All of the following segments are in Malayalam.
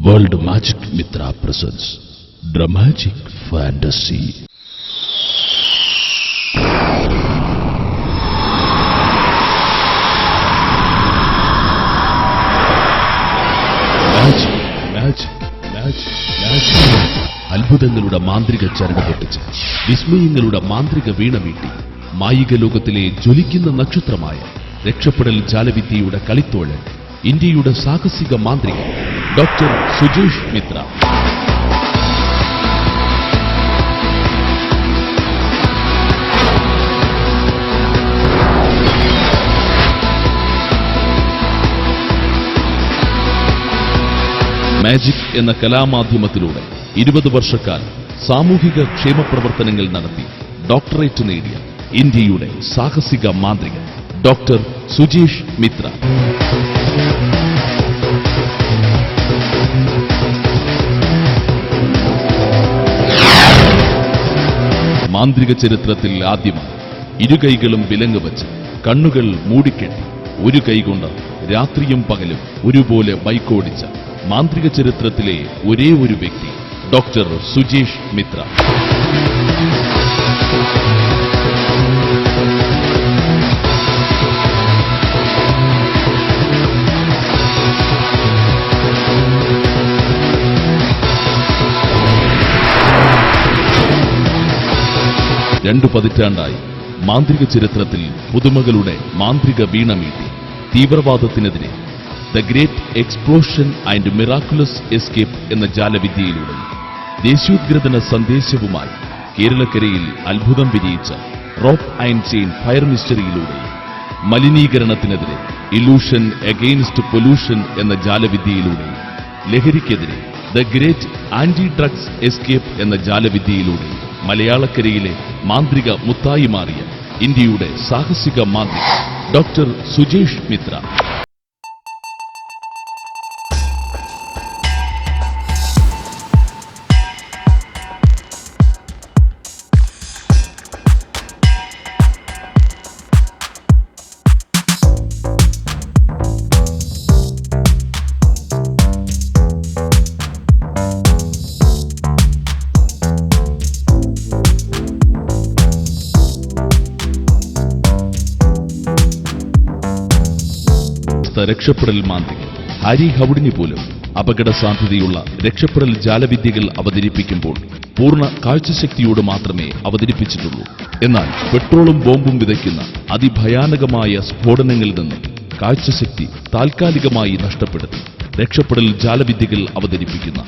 World Magic Mitra presents Dramatic Fantasy. അത്ഭുതങ്ങളുടെ മാന്ത്രിക ചരട് പൊട്ടിച്ച് വിസ്മയങ്ങളുടെ മാന്ത്രിക വീണ വീട്ടി മായിക ലോകത്തിലെ ജ്വലിക്കുന്ന നക്ഷത്രമായ രക്ഷപ്പെടൽ ജാലവിദ്യയുടെ കളിത്തോഴൻ ഇന്ത്യയുടെ സാഹസിക മാന്ത്രികൻ ഡോക്ടർ സുജേഷ് മിത്ര. മാജിക് എന്ന കലാമാധ്യമത്തിലൂടെ 20 വർഷക്കാലം സാമൂഹിക ക്ഷേമ പ്രവർത്തനങ്ങൾ നടത്തി ഡോക്ടറേറ്റ് നേടിയ ഇന്ത്യയുടെ സാഹസിക മാന്ത്രികൻ ഡോക്ടർ സുജേഷ് മിത്ര. മാന്ത്രിക ചരിത്രത്തിൽ ആദ്യമായി ഇരുകൈകളും വിലങ്ങ് വച്ച് കണ്ണുകൾ മൂടിക്കെട്ടി ഒരു കൈകൊണ്ട് രാത്രിയും പകലും ഒരുപോലെ ബൈക്കോടിച്ച മാന്ത്രിക ചരിത്രത്തിലെ ഒരേ ഒരു വ്യക്തി ഡോക്ടർ സുജേഷ് മിത്ര. രണ്ടു പതിറ്റാണ്ടായി മാന്ത്രിക ചരിത്രത്തിൽ പുതുമകളുടെ മാന്ത്രിക വീണ മീട്ടി തീവ്രവാദത്തിനെതിരെ the great explosion and miraculous escape എന്ന ജാലവിദ്യയിലൂടെ ദേശീയോദ്ഗ്രഥന സന്ദേശവുമായി കേരളക്കരയിൽ അത്ഭുതം വിരിയിച്ച റോപ്പ് ആൻഡ് ചെയിൻ ഫയർ മിസ്റ്ററിയിലൂടെ മലിനീകരണത്തിനെതിരെ ഇലൂഷൻ അഗെയിൻസ്റ്റ് പൊല്യൂഷൻ എന്ന ജാലവിദ്യയിലൂടെ ലഹരിക്കെതിരെ the great anti drugs escape എന്ന ജാലവിദ്യയിലൂടെ മലയാളക്കരയിലെ മാന്ത്രിക മുത്തായി മാറിയ ഇന്ത്യയുടെ സാഹസിക മാന്ത്രികൻ ഡോക്ടർ സുജേഷ് മിത്ര. രക്ഷപ്പെടൽ മാന്ത്രികൻ ഹാരി ഹൌഡിന് പോലും അപകട സാധ്യതയുള്ള രക്ഷപ്പെടൽ ജാലവിദ്യകൾ അവതരിപ്പിക്കുമ്പോൾ പൂർണ്ണ കാഴ്ചശക്തിയോട് മാത്രമേ അവതരിപ്പിച്ചിട്ടുള്ളൂ. എന്നാൽ പെട്രോളും ബോംബും വിതയ്ക്കുന്ന അതിഭയാനകമായ സ്ഫോടനങ്ങളിൽ നിന്ന് കാഴ്ചശക്തി താൽക്കാലികമായി നഷ്ടപ്പെടുത്തി രക്ഷപ്പെടൽ ജാലവിദ്യകൾ അവതരിപ്പിക്കുന്ന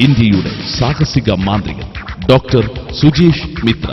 ഇന്ത്യയുടെ സാഹസിക മാന്ത്രികൻ ഡോക്ടർ സുജേഷ് മിത്ര.